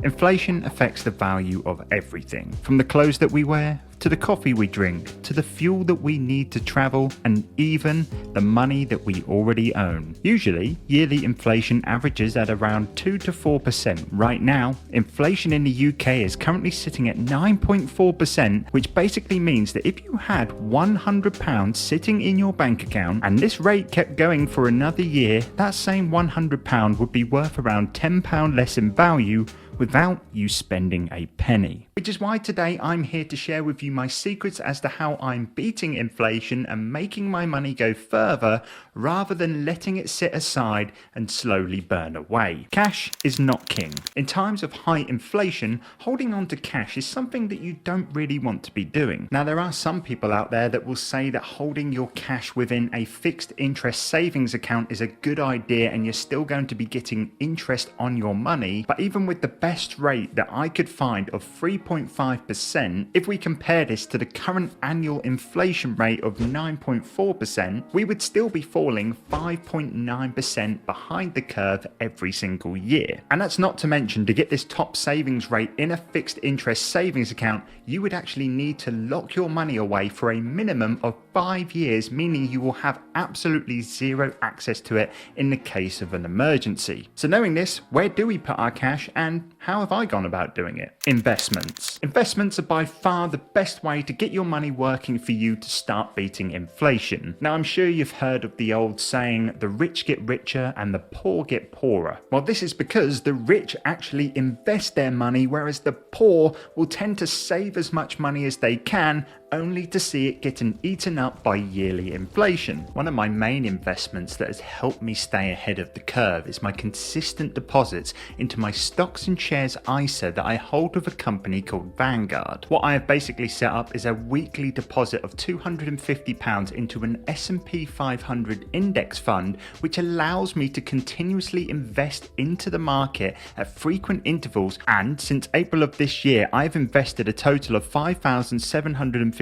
Inflation affects the value of everything, from the clothes that we wear, to the coffee we drink, to the fuel that we need to travel, and even the money that we already own. Usually, yearly inflation averages at around 2 to 4%. Right now, inflation in the UK is currently sitting at 9.4%, which basically means that if you had £100 sitting in your bank account and this rate kept going for another year, that same £100 would be worth around £10 less in value without you spending a penny. Which is why today I'm here to share with you my secrets as to how I'm beating inflation and making my money go further rather than letting it sit aside and slowly burn away. Cash is not king. In times of high inflation, holding on to cash is something that you don't really want to be doing. Now, there are some people out there that will say that holding your cash within a fixed interest savings account is a good idea and you're still going to be getting interest on your money, but even with the best rate that I could find of 3.5%, if we compare this to the current annual inflation rate of 9.4%, we would still be falling 5.9% behind the curve every single year. And that's not to mention, to get this top savings rate in a fixed interest savings account, you would actually need to lock your money away for a minimum of 5 years, meaning you will have absolutely zero access to it in the case of an emergency. So knowing this, where do we put our cash and how have I gone about doing it? Investments. Investments are by far the best way to get your money working for you to start beating inflation. Now, I'm sure you've heard of the old saying, the rich get richer and the poor get poorer. Well, this is because the rich actually invest their money, whereas the poor will tend to save as much money as they can, only to see it getting eaten up by yearly inflation. One of my main investments that has helped me stay ahead of the curve is my consistent deposits into my stocks and shares ISA that I hold with a company called Vanguard. What I have basically set up is a weekly deposit of £250 into an S&P 500 index fund, which allows me to continuously invest into the market at frequent intervals, and since April of this year I've invested a total of £5,750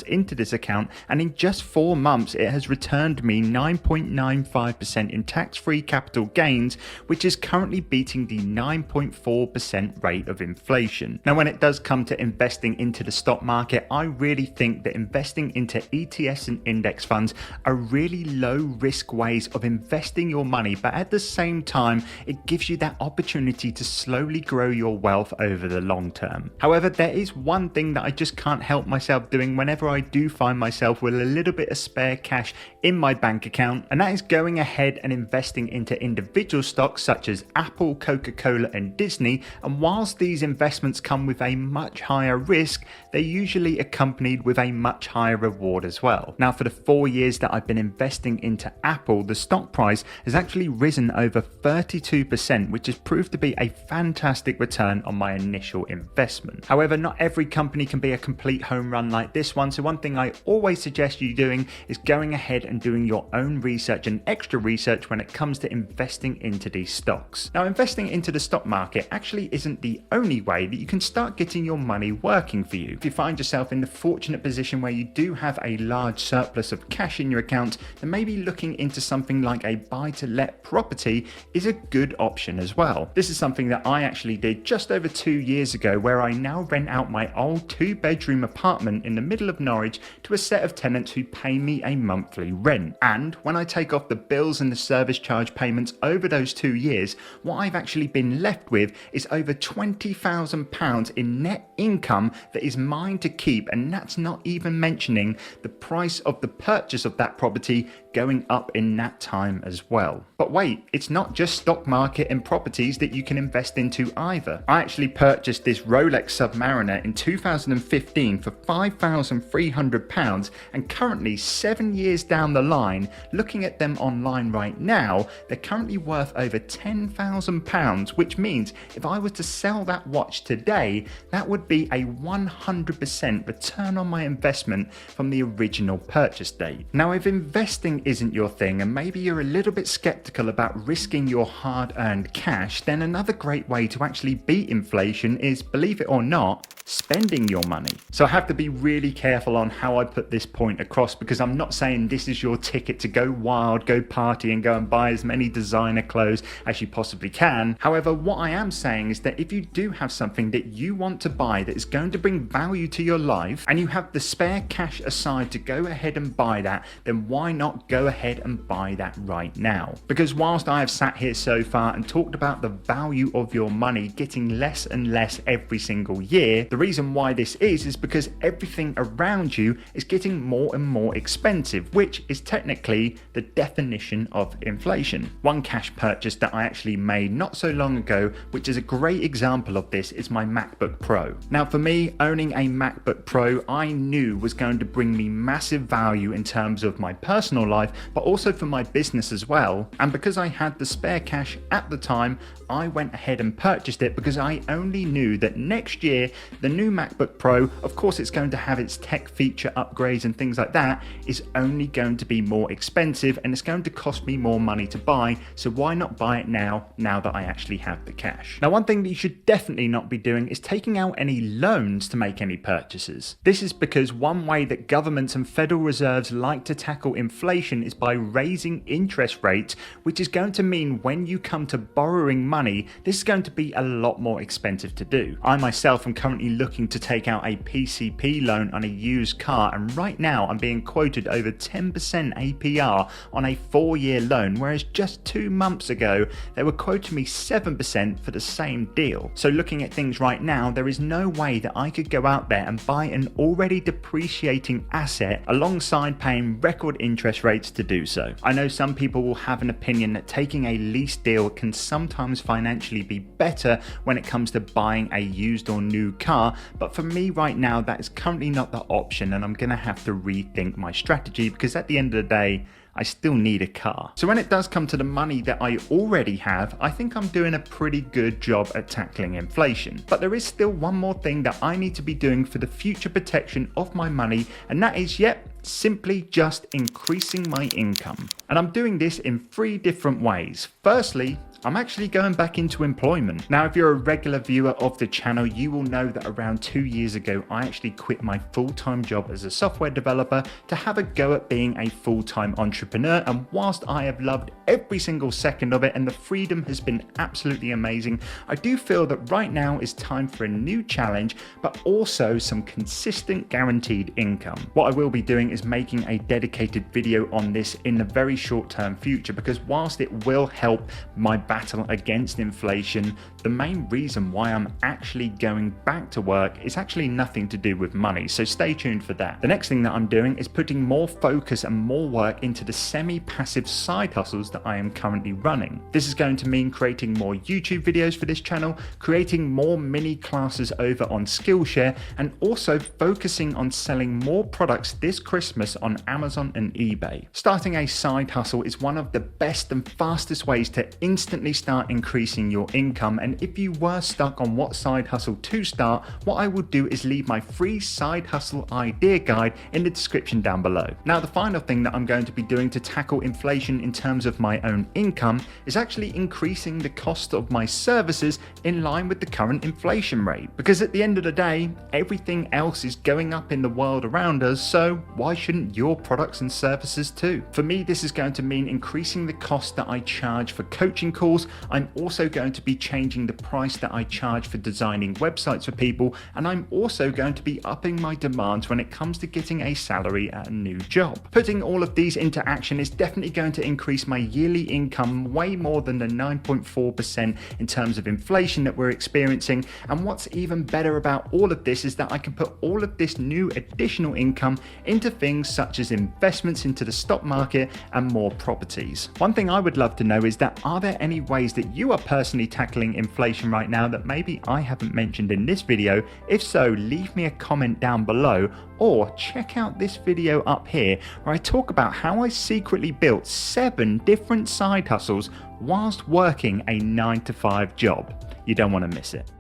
into this account, and in just 4 months it has returned me 9.95% in tax-free capital gains, which is currently beating the 9.4% rate of inflation. Now, when it does come to investing into the stock market, I really think that investing into ETFs and index funds are really low risk ways of investing your money, but at the same time it gives you that opportunity to slowly grow your wealth over the long term. However, there is one thing that I just can't help myself doing whenever I do find myself with a little bit of spare cash in my bank account, and that is going ahead and investing into individual stocks such as Apple, Coca-Cola and Disney. And whilst these investments come with a much higher risk, they're usually accompanied with a much higher reward as well. Now, for the 4 years that I've been investing into Apple, the stock price has actually risen over 32%, which has proved to be a fantastic return on my initial investment. However, not every company can be a complete home run like this one, so one thing I always suggest you doing is going ahead and doing your own research and extra research when it comes to investing into these stocks. Now, investing into the stock market actually isn't the only way that you can start getting your money working for you. If you find yourself in the fortunate position where you do have a large surplus of cash in your account, then maybe looking into something like a buy-to-let property is a good option as well. This is something that I actually did just over 2 years ago, where I now rent out my old 2-bedroom apartment in the middle of Norwich to a set of tenants who pay me a monthly rent. And when I take off the bills and the service charge payments over those 2 years, what I've actually been left with is over £20,000 in net income that is mine to keep, and that's not even mentioning the price of the purchase of that property going up in that time as well. But wait, it's not just stock market and properties that you can invest into either. I actually purchased this Rolex Submariner in 2015 for £5,300, and currently 7 years down the line, looking at them online right now, they're currently worth over £10,000, which means if I was to sell that watch today, that would be a 100% return on my investment from the original purchase date. Now, if investing isn't your thing and maybe you're a little bit skeptical about risking your hard-earned cash, then another great way to actually beat inflation is, believe it or not, spending your money. So I have to be really careful on how I put this point across, because I'm not saying this is your ticket to go wild, go party and go and buy as many designer clothes as you possibly can. However, what I am saying is that if you do have something that you want to buy that is going to bring value to your life and you have the spare cash aside to go ahead and buy that, then why not go ahead and buy that right now? Because whilst I have sat here so far and talked about the value of your money getting less and less every single year, the reason why this is because everything around you is getting more and more expensive, which is technically the definition of inflation. One cash purchase that I actually made not so long ago, which is a great example of this, is my MacBook Pro. Now for me, owning a MacBook Pro I knew was going to bring me massive value in terms of my personal life, but also for my business as well. And because I had the spare cash at the time, I went ahead and purchased it because I only knew that next year the new MacBook Pro, of course it's going to have its tech feature upgrades and things like that, is only going to be more expensive and it's going to cost me more money to buy, so why not buy it now that I actually have the cash? Now one thing that you should definitely not be doing is taking out any loans to make any purchases. This is because one way that governments and Federal Reserves like to tackle inflation is by raising interest rates, which is going to mean when you come to borrowing money, this is going to be a lot more expensive to do. I myself am currently looking to take out a PCP loan on a used car, and right now I'm being quoted over 10% APR on a 4-year loan, whereas just 2 months ago they were quoting me 7% for the same deal. So looking at things right now, there is no way that I could go out there and buy an already depreciating asset alongside paying record interest rates to do so. I know some people will have an opinion that taking a lease deal can sometimes financially be better when it comes to buying a used or new car, but for me right now that is currently not the option, and I'm gonna have to rethink my strategy because at the end of the day I still need a car. So when it does come to the money that I already have, I think I'm doing a pretty good job at tackling inflation. But there is still one more thing that I need to be doing for the future protection of my money, and that is, simply just increasing my income. And I'm doing this in 3 different ways. Firstly, I'm actually going back into employment. Now, if you're a regular viewer of the channel, you will know that around 2 years ago, I actually quit my full-time job as a software developer to have a go at being a full-time entrepreneur. And whilst I have loved every single second of it and the freedom has been absolutely amazing, I do feel that right now is time for a new challenge, but also some consistent guaranteed income. What I will be doing is making a dedicated video on this in the very short-term future, because whilst it will help my battle against inflation, the main reason why I'm actually going back to work is actually nothing to do with money, so stay tuned for that. The next thing that I'm doing is putting more focus and more work into the semi-passive side hustles that I am currently running. This is going to mean creating more YouTube videos for this channel, creating more mini classes over on Skillshare, and also focusing on selling more products this Christmas on Amazon and eBay. Starting a side hustle is one of the best and fastest ways to instantly start increasing your income, and if you were stuck on what side hustle to start, what I will do is leave my free side hustle idea guide in the description down below. Now, the final thing that I'm going to be doing to tackle inflation in terms of my own income is actually increasing the cost of my services in line with the current inflation rate, because at the end of the day, everything else is going up in the world around us, so why shouldn't your products and services too? For me, this is going to mean increasing the cost that I charge for coaching calls. I'm also going to be changing the price that I charge for designing websites for people, and I'm also going to be upping my demands when it comes to getting a salary at a new job. Putting all of these into action is definitely going to increase my yearly income way more than the 9.4% in terms of inflation that we're experiencing, and what's even better about all of this is that I can put all of this new additional income into things such as investments into the stock market and more properties. One thing I would love to know is that, are there any ways that you are personally tackling inflation right now that maybe I haven't mentioned in this video? If so, leave me a comment down below, or check out this video up here where I talk about how I secretly built 7 different side hustles whilst working a 9-to-5 job. You don't want to miss it.